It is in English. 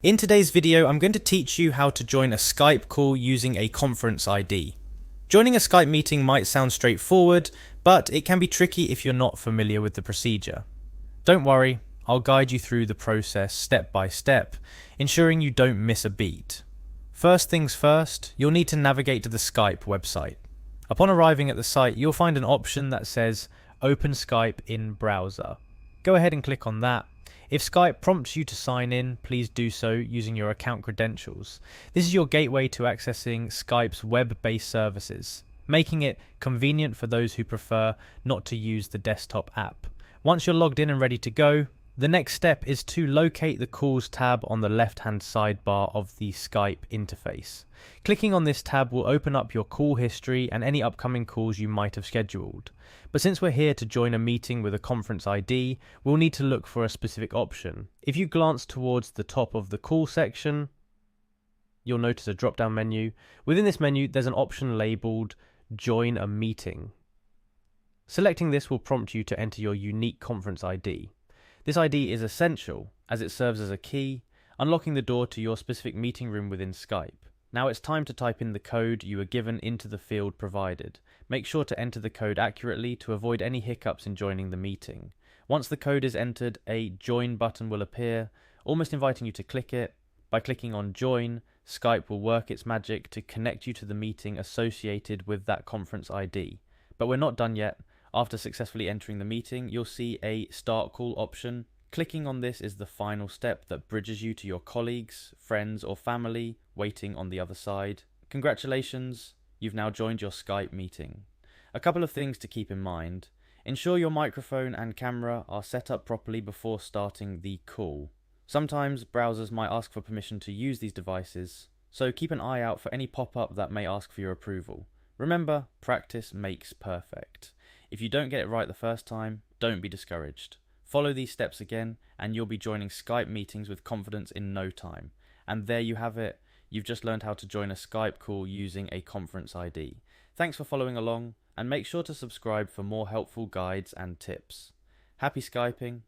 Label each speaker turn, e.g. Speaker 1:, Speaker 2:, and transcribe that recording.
Speaker 1: In today's video, I'm going to teach you how to join a Skype call using a conference ID. Joining a Skype meeting might sound straightforward, but it can be tricky if you're not familiar with the procedure. Don't worry, I'll guide you through the process step by step, ensuring you don't miss a beat. First things first, you'll need to navigate to the Skype website. Upon arriving at the site, you'll find an option that says Open Skype in Browser. Go ahead and click on that. If Skype prompts you to sign in, please do so using your account credentials. This is your gateway to accessing Skype's web-based services, making it convenient for those who prefer not to use the desktop app. Once you're logged in and ready to go, the next step is to locate the Calls tab on the left-hand sidebar of the Skype interface. Clicking on this tab will open up your call history and any upcoming calls you might have scheduled. But since we're here to join a meeting with a conference ID, we'll need to look for a specific option. If you glance towards the top of the call section, you'll notice a drop-down menu. Within this menu, there's an option labeled Join a Meeting. Selecting this will prompt you to enter your unique conference ID. This ID is essential as it serves as a key, unlocking the door to your specific meeting room within Skype. Now it's time to type in the code you were given into the field provided. Make sure to enter the code accurately to avoid any hiccups in joining the meeting. Once the code is entered, a Join button will appear, almost inviting you to click it. By clicking on Join, Skype will work its magic to connect you to the meeting associated with that conference ID. But we're not done yet. After successfully entering the meeting, you'll see a Start Call option. Clicking on this is the final step that bridges you to your colleagues, friends, or family waiting on the other side. Congratulations, you've now joined your Skype meeting. A couple of things to keep in mind. Ensure your microphone and camera are set up properly before starting the call. Sometimes browsers might ask for permission to use these devices, so keep an eye out for any pop-up that may ask for your approval. Remember, practice makes perfect. If you don't get it right the first time, don't be discouraged. Follow these steps again, and you'll be joining Skype meetings with confidence in no time. And there you have it. You've just learned how to join a Skype call using a conference ID. Thanks for following along, and make sure to subscribe for more helpful guides and tips. Happy Skyping!